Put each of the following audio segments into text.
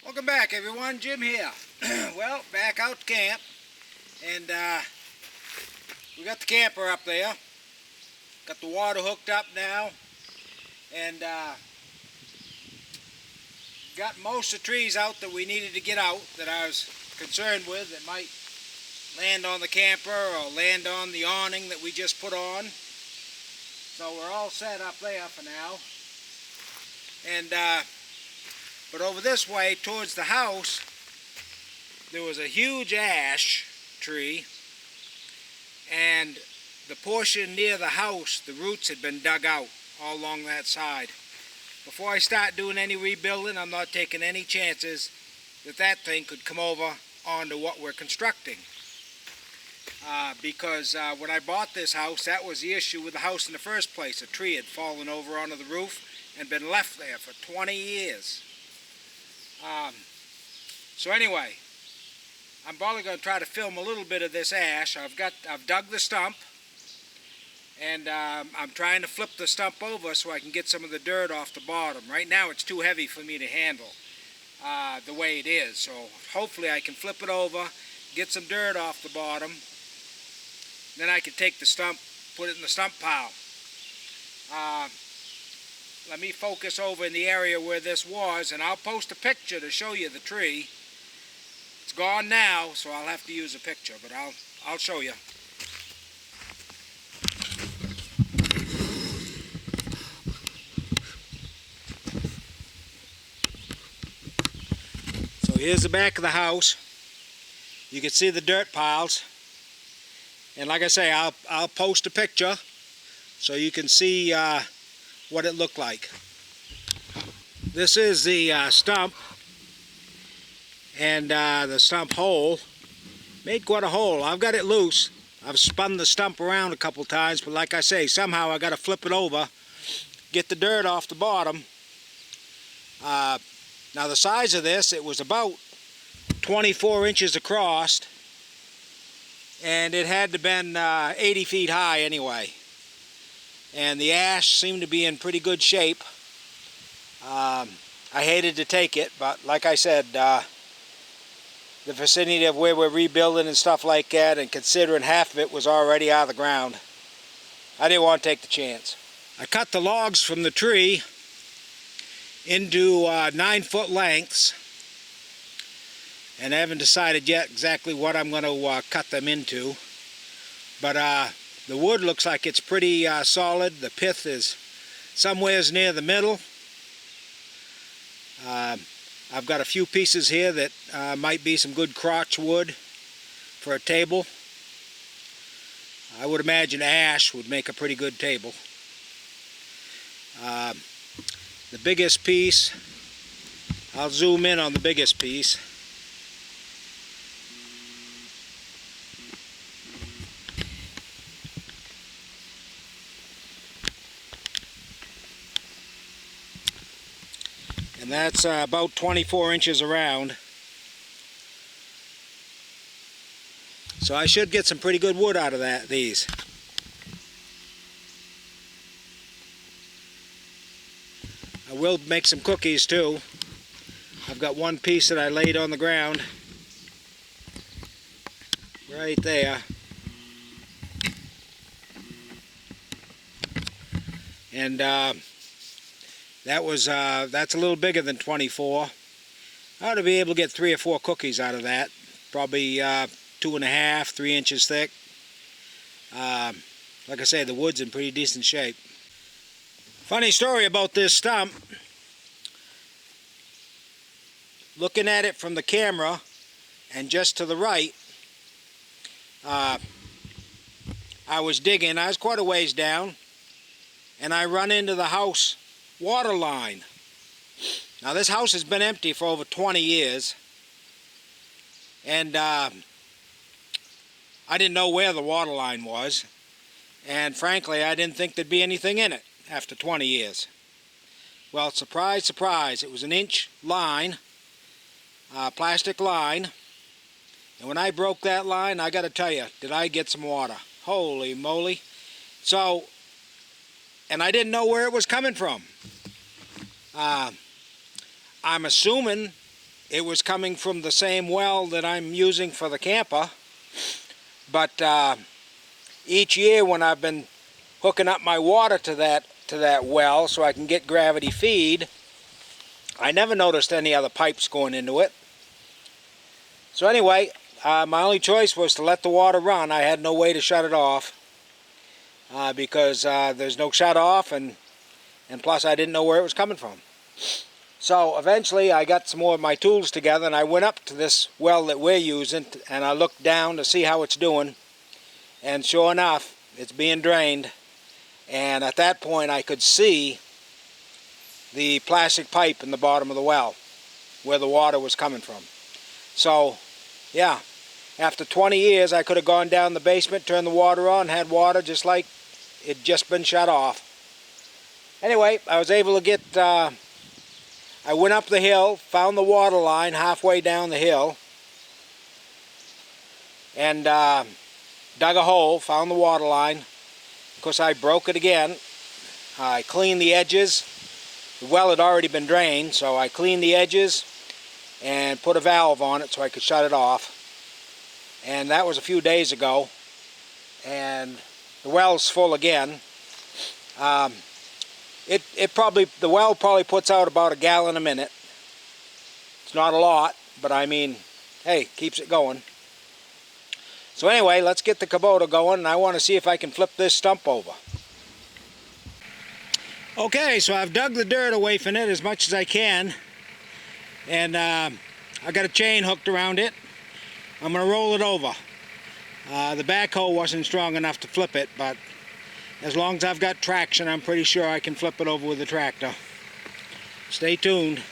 Welcome back, everyone. Jim here. Well, back out to camp, and we got the camper up there. Got the water hooked up now, and got most of the trees out that we needed to get out that I was concerned with that might land on the camper or land on the awning that we just put on. So we're all set up there for now. And but over this way towards the house there was a huge ash tree, and the portion near the house, the roots had been dug out all along that side. Before I start doing any rebuilding, I'm not taking any chances that that thing could come over onto what we're constructing. Because when I bought this house, that was the issue with the house in the first place. A tree had fallen over onto the roof and been left there for 20 years. So anyway, I'm probably going to try to film a little bit of this ash. I've dug the stump, and I'm trying to flip the stump over so I can get some of the dirt off the bottom. Right now it's too heavy for me to handle the way it is. So hopefully I can flip it over, get some dirt off the bottom. Then I can take the stump, put it in the stump pile. Let me focus over in the area where this was, and I'll post a picture to show you the tree. It's gone now, so I'll have to use a picture, but I'll show you. So here's the back of the house. You can see the dirt piles. And like I say, I'll post a picture so you can see what it looked like. This is the stump, and the stump hole. Made quite a hole. I've got it loose. I've spun the stump around a couple times, but like I say, somehow I got to flip it over, get the dirt off the bottom. Now the size of this, it was about 24 inches across, and it had to been 80 feet high anyway. And the ash seemed to be in pretty good shape. I hated to take it, but like I said, the vicinity of where we're rebuilding and stuff like that, and considering half of it was already out of the ground, I didn't want to take the chance. I cut the logs from the tree into 9-foot lengths, and I haven't decided yet exactly what I'm going to cut them into. But the wood looks like it's pretty solid. The pith is somewheres near the middle. I've got a few pieces here that might be some good crotch wood for a table. I would imagine ash would make a pretty good table. The biggest piece, I'll zoom in on the biggest piece. And that's about 24 inches around. So I should get some pretty good wood out of these. I will make some cookies too. I've got one piece that I laid on the ground right there. And that's a little bigger than 24. I ought to be able to get 3 or 4 cookies out of that. Probably 2.5, 3 inches thick. Like I say, the wood's in pretty decent shape. Funny story about this stump. Looking at it from the camera and just to the right, I was digging. I was quite a ways down, and I run into the house water line. Now this house has been empty for over 20 years, and I didn't know where the water line was, and frankly I didn't think there'd be anything in it after 20 years. Well, surprise, surprise, it was an inch line, plastic line, and when I broke that line, I gotta tell you, did I get some water. Holy moly. So, and I didn't know where it was coming from. I'm assuming it was coming from the same well that I'm using for the camper. But each year when I've been hooking up my water to that well so I can get gravity feed, I never noticed any other pipes going into it. So anyway, my only choice was to let the water run. I had no way to shut it off because there's no shut off, and plus I didn't know where it was coming from. So eventually I got some more of my tools together and I went up to this well that we're using and I looked down to see how it's doing, and sure enough it's being drained. And at that point I could see the plastic pipe in the bottom of the well where the water was coming from. So yeah, after 20 years I could have gone down the basement, turned the water on, had water just like it'd just been shut off. Anyway, I was able to get, I went up the hill, found the water line halfway down the hill, and dug a hole, found the water line. Of course I broke it again. I cleaned the edges. The well had already been drained, so I cleaned the edges and put a valve on it so I could shut it off. And that was a few days ago, and the well's full again. The well probably puts out about 1 gallon a minute. It's not a lot, but I mean, hey, keeps it going. So anyway, let's get the Kubota going, and I want to see if I can flip this stump over. Okay, so I've dug the dirt away from it as much as I can, and I got a chain hooked around it. I'm going to roll it over. The backhoe wasn't strong enough to flip it, but as long as I've got traction, I'm pretty sure I can flip it over with the tractor. Stay tuned.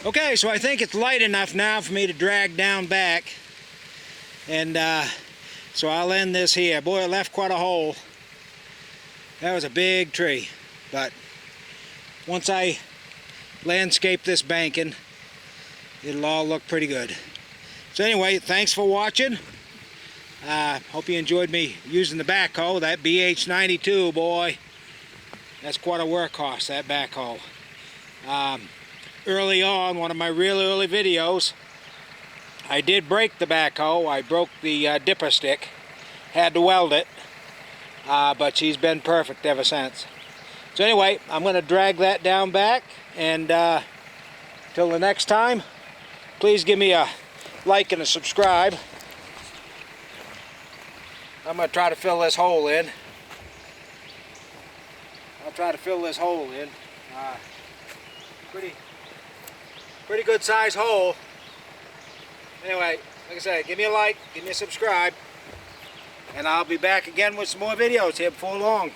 Okay, so I think it's light enough now for me to drag down back. And so I'll end this here. Boy, it left quite a hole. That was a big tree. But once I landscape this banking, it'll all look pretty good. So anyway, thanks for watching. Hope you enjoyed me using the backhoe. That BH92, boy, that's quite a workhorse, that backhoe. Early on, one of my real early videos, I did break the backhoe. I broke the dipper stick, had to weld it, but she's been perfect ever since. So anyway, I'm going to drag that down back, and till the next time, please give me a like and a subscribe. I'm going to try to fill this hole in. I'll try to fill this hole in. Pretty good size hole. Anyway, like I said, give me a like, give me a subscribe, and I'll be back again with some more videos here before long.